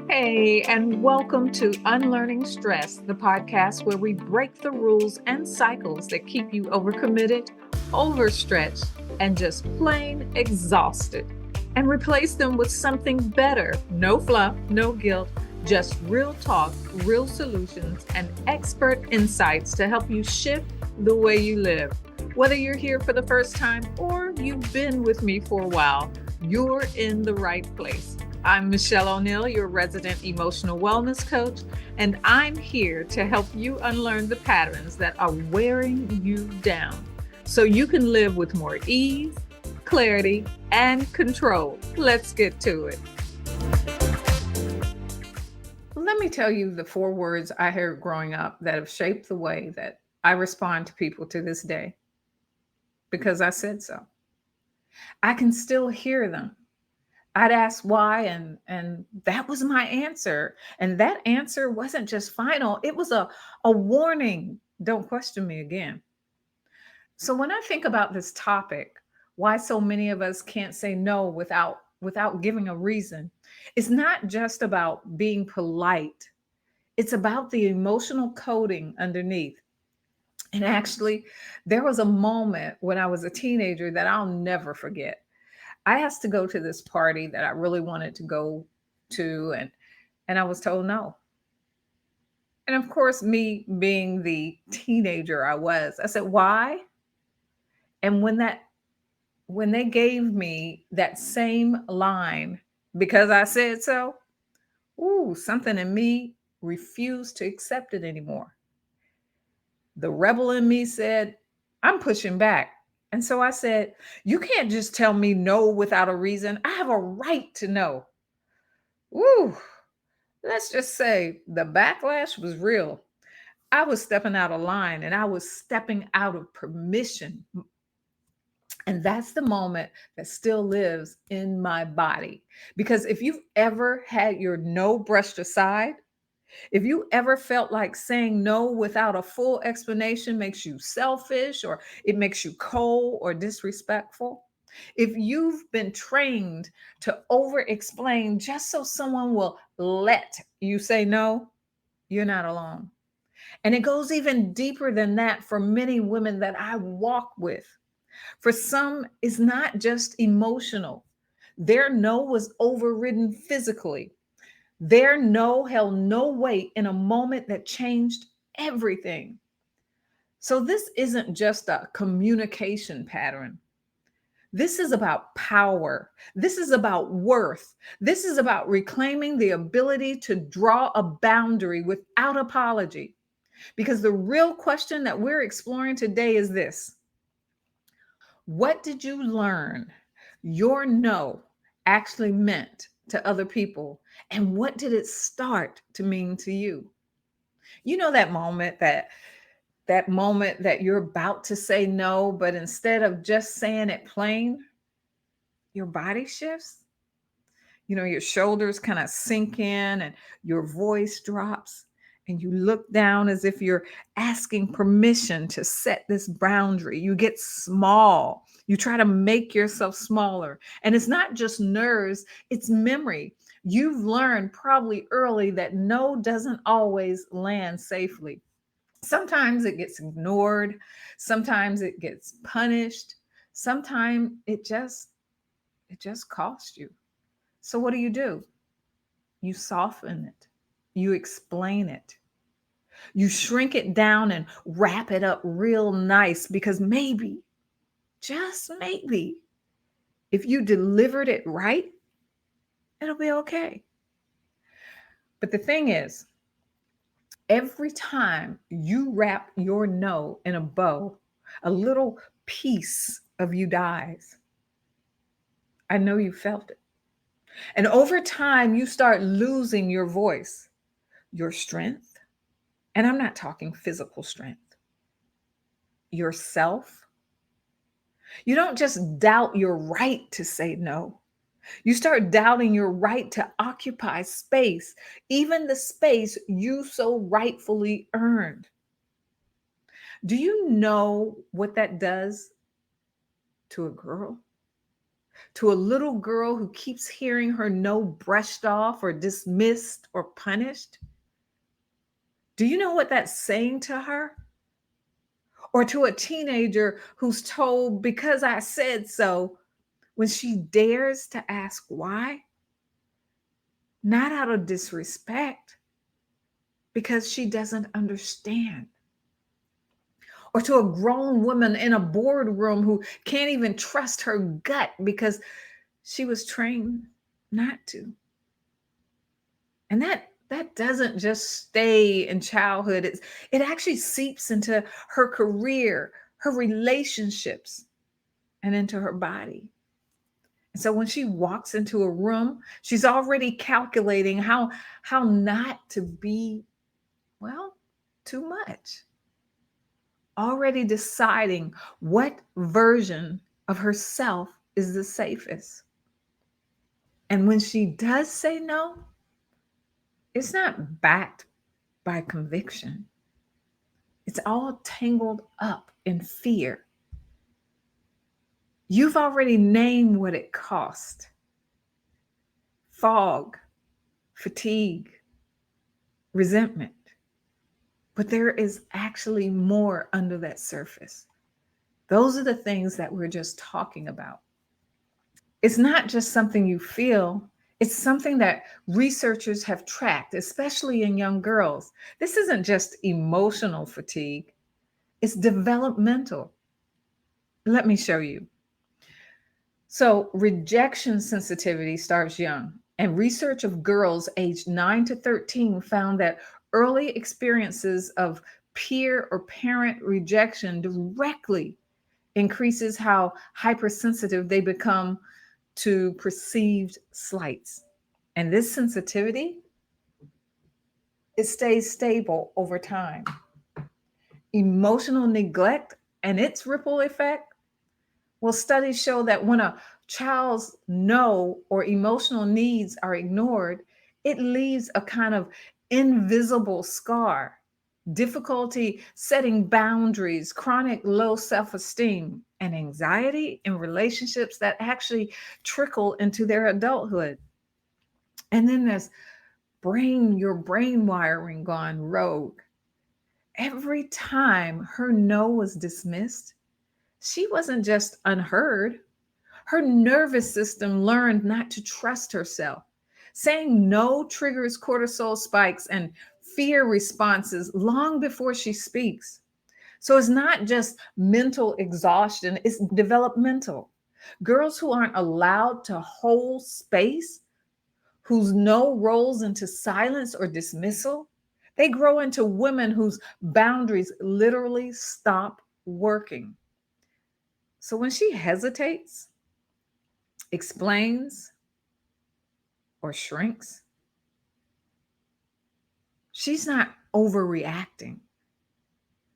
Hey, and welcome to Unlearning Stress, the podcast where we break the rules and cycles that keep you overcommitted, overstretched, and just plain exhausted, and replace them with something better. No fluff, no guilt, just real talk, real solutions, and expert insights to help you shift the way you live. Whether you're here for the first time or you've been with me for a while, you're in the right place. I'm Mischelle O'Neill, your resident emotional wellness coach, and I'm here to help you unlearn the patterns that are wearing you down so you can live with more ease, clarity, and control. Let's get to it. Let me tell you the four words I heard growing up that have shaped the way that I respond to people to this day because I said so. I can still hear them. I'd ask why, and that was my answer. And that answer wasn't just final, it was a warning. Don't question me again. So when I think about this topic, why so many of us can't say no without giving a reason, it's not just about being polite. It's about the emotional coding underneath. And actually, there was a moment when I was a teenager that I'll never forget. I asked to go to this party that I really wanted to go to, and I was told no. And of course, me being the teenager I was, I said, "Why?" And when they gave me that same line, "Because I said so," ooh, something in me refused to accept it anymore. The rebel in me said, "I'm pushing back." And so I said, "You can't just tell me no without a reason. I have a right to know." Woo! Let's just say the backlash was real. I was stepping out of line and I was stepping out of permission. And that's the moment that still lives in my body. Because if you've ever had your no brushed aside, if you ever felt like saying no without a full explanation makes you selfish or it makes you cold or disrespectful, if you've been trained to over explain just so someone will let you say no, you're not alone. And it goes even deeper than that for many women that I walk with. For some, it's not just emotional. Their no was overridden physically. Their no held no weight in a moment that changed everything. So, this isn't just a communication pattern. This is about power. This is about worth. This is about reclaiming the ability to draw a boundary without apology. Because the real question that we're exploring today is this: what did you learn your no actually meant to other people? And what did it start to mean to you? You know that moment that you're about to say no, but instead of just saying it plain, your body shifts. Your shoulders kind of sink in and your voice drops and you look down as if you're asking permission to set this boundary. You get small. You try to make yourself smaller. And it's not just nerves, it's memory. You've learned probably early that no doesn't always land safely. Sometimes it gets ignored, sometimes it gets punished, sometimes it just costs you. So what do? You soften it, you explain it, you shrink it down and wrap it up real nice because maybe, just maybe, if you delivered it right, it'll be okay. But the thing is, every time you wrap your no in a bow, a little piece of you dies. I know you felt it. And over time, you start losing your voice, your strength. And I'm not talking physical strength, yourself. You don't just doubt your right to say no. You start doubting your right to occupy space, even the space you so rightfully earned. Do you know what that does to a girl? to a little girl who keeps hearing her no brushed off or dismissed or punished? Do you know what that's saying to her? Or to a teenager who's told, because I said so, when she dares to ask why, not out of disrespect, because she doesn't understand. Or to a grown woman in a boardroom who can't even trust her gut because she was trained not to. And that doesn't just stay in childhood. It actually seeps into her career, her relationships, and into her body. And so when she walks into a room, she's already calculating how not to be, well, too much. Already deciding what version of herself is the safest. And when she does say no, it's not backed by conviction. It's all tangled up in fear. You've already named what it cost: fog, fatigue, resentment. But there is actually more under that surface. Those are the things that we're just talking about. It's not just something you feel, it's something that researchers have tracked, especially in young girls. This isn't just emotional fatigue, it's developmental. Let me show you. So, rejection sensitivity starts young, and research of girls aged 9 to 13 found that early experiences of peer or parent rejection directly increases how hypersensitive they become to perceived slights. And this sensitivity, it stays stable over time. Emotional neglect and its ripple effect, well, studies show that when a child's no or emotional needs are ignored, it leaves a kind of invisible scar, difficulty setting boundaries, chronic low self esteem, and anxiety in relationships that actually trickle into their adulthood. And then there's your brain wiring gone rogue. Every time her no was dismissed, she wasn't just unheard. Her nervous system learned not to trust herself. Saying no triggers cortisol spikes and fear responses long before she speaks. So it's not just mental exhaustion, it's developmental. Girls who aren't allowed to hold space, whose no rolls into silence or dismissal, they grow into women whose boundaries literally stop working. So when she hesitates, explains, or shrinks, she's not overreacting.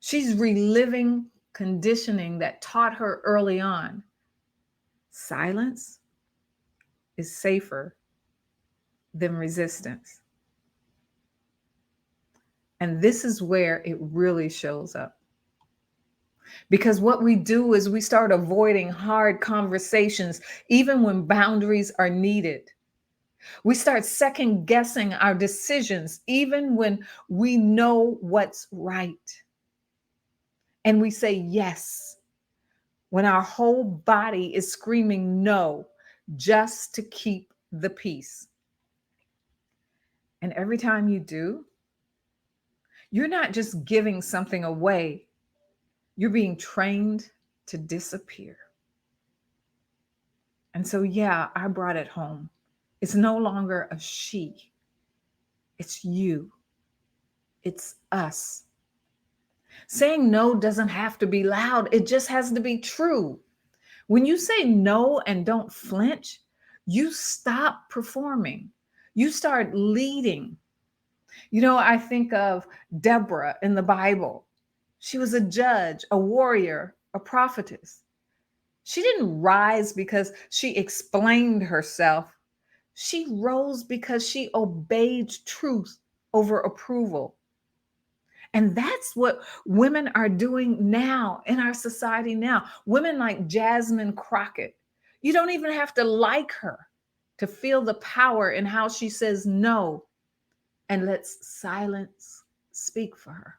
She's reliving conditioning that taught her early on. Silence is safer than resistance. And this is where it really shows up. Because what we do is we start avoiding hard conversations, even when boundaries are needed. We start second guessing our decisions, even when we know what's right. And we say yes when our whole body is screaming no, just to keep the peace. And every time you do, you're not just giving something away, you're being trained to disappear. And so, yeah, I brought it home. It's no longer a she, it's you, it's us. Saying no doesn't have to be loud, it just has to be true. When you say no and don't flinch, you stop performing, you start leading. You know, I think of Deborah in the Bible. She was a judge, a warrior, a prophetess. She didn't rise because she explained herself. She rose because she obeyed truth over approval. And that's what women are doing now in our society now. Women like Jasmine Crockett, You don't even have to like her to feel the power in how she says no and lets silence speak for her.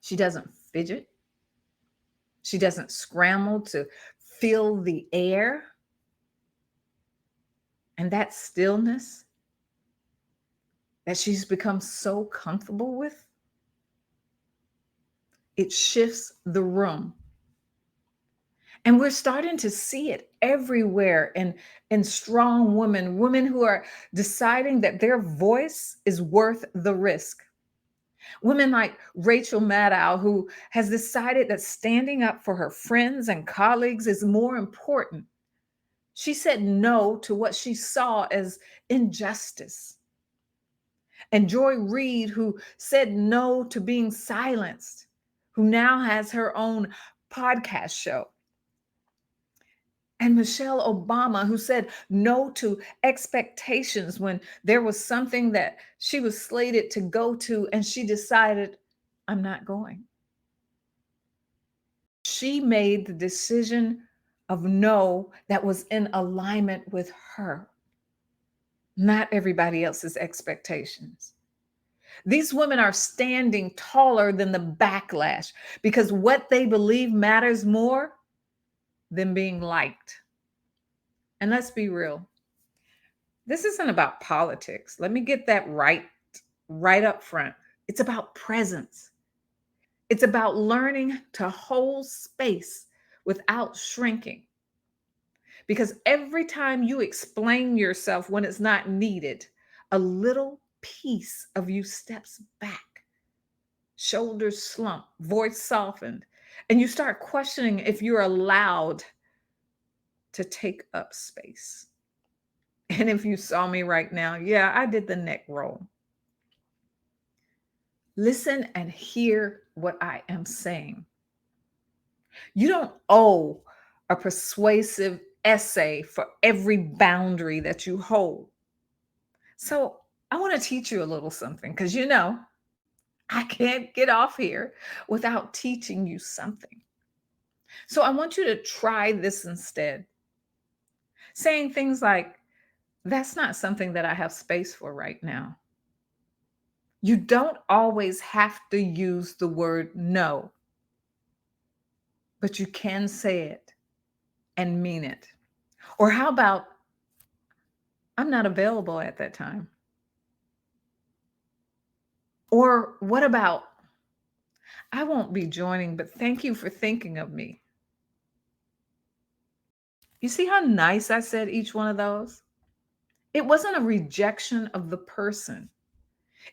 She doesn't fidget. She doesn't scramble to fill the air. And that stillness that she's become so comfortable with, it shifts the room. And we're starting to see it everywhere in strong women, women who are deciding that their voice is worth the risk. Women like Rachel Maddow, who has decided that standing up for her friends and colleagues is more important. She said no to what she saw as injustice. And Joy Reid, who said no to being silenced, who now has her own podcast show. And Michelle Obama, who said no to expectations when there was something that she was slated to go to, and she decided, I'm not going. She made the decision of no that was in alignment with her, not everybody else's expectations. These women are standing taller than the backlash because what they believe matters more than being liked. And let's be real, this isn't about politics. Let me get that right up front. It's about presence. It's about learning to hold space without shrinking. Because every time you explain yourself when it's not needed, a little piece of you steps back, shoulders slump, voice softened, and you start questioning if you're allowed to take up space. And if you saw me right now, yeah, I did the neck roll. Listen and hear what I am saying. You don't owe a persuasive essay for every boundary that you hold. So I want to teach you a little something because I can't get off here without teaching you something. So I want you to try this instead. Saying things like, that's not something that I have space for right now. You don't always have to use the word no, but you can say it and mean it. Or how about, I'm not available at that time? Or what about, I won't be joining, but thank you for thinking of me. You see how nice I said each one of those? It wasn't a rejection of the person.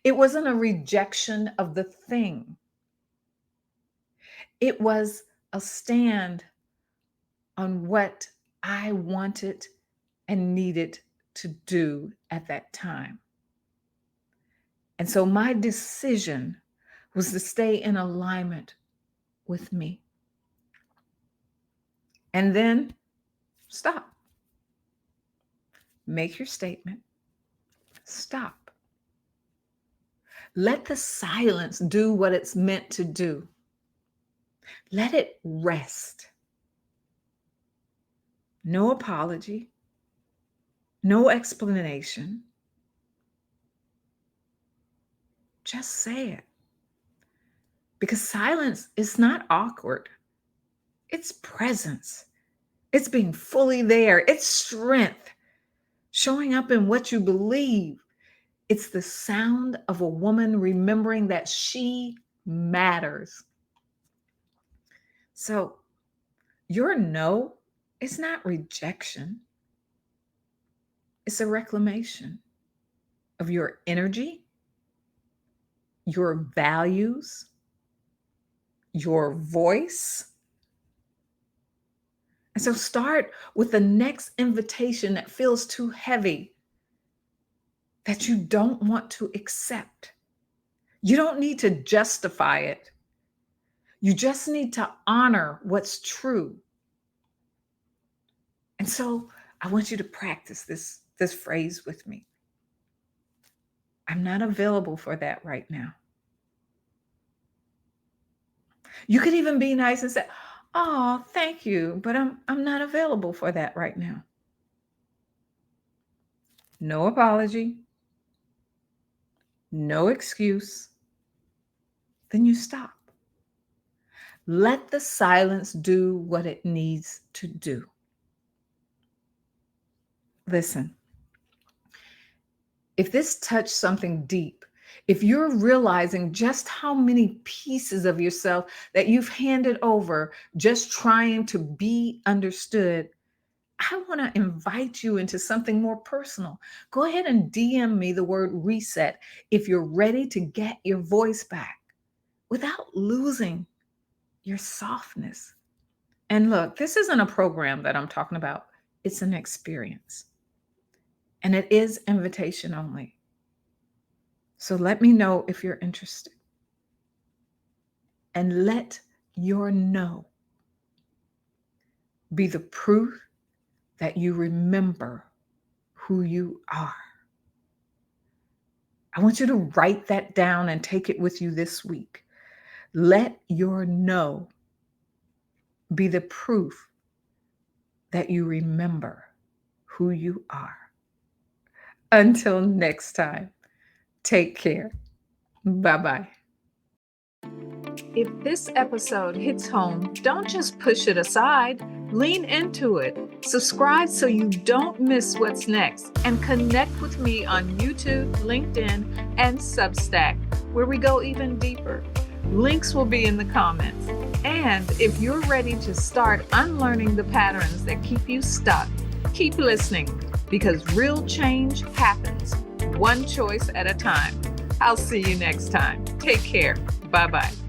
It wasn't a rejection of the thing. It was a stand on what I wanted and needed to do at that time. And so my decision was to stay in alignment with me. And then stop. Make your statement. Stop. Let the silence do what it's meant to do. Let it rest. No apology, no explanation. Just say it. Because silence is not awkward. It's presence. It's being fully there. It's strength. Showing up in what you believe. It's the sound of a woman remembering that she matters. So your no is not rejection. It's a reclamation of your energy, your values, your voice. And so start with the next invitation that feels too heavy, that you don't want to accept. You don't need to justify it. You just need to honor what's true. And so I want you to practice this phrase with me. I'm not available for that right now. You could even be nice and say, Oh, thank you, but I'm not available for that right now. No apology, no excuse. Then you stop. Let the silence do what it needs to do. Listen, if this touched something deep, if you're realizing just how many pieces of yourself that you've handed over just trying to be understood, I want to invite you into something more personal. Go ahead and DM me the word reset if you're ready to get your voice back without losing your softness. And look, this isn't a program that I'm talking about, it's an experience. And it is invitation only. So let me know if you're interested. And let your no be the proof that you remember who you are. I want you to write that down and take it with you this week. Let your no be the proof that you remember who you are. Until next time, take care. Bye bye. If this episode hits home, don't just push it aside, lean into it. Subscribe so you don't miss what's next, and connect with me on YouTube, LinkedIn, and Substack, where we go even deeper. Links will be in the comments. And if you're ready to start unlearning the patterns that keep you stuck, keep listening, because real change happens one choice at a time. I'll see you next time. Take care. Bye-bye.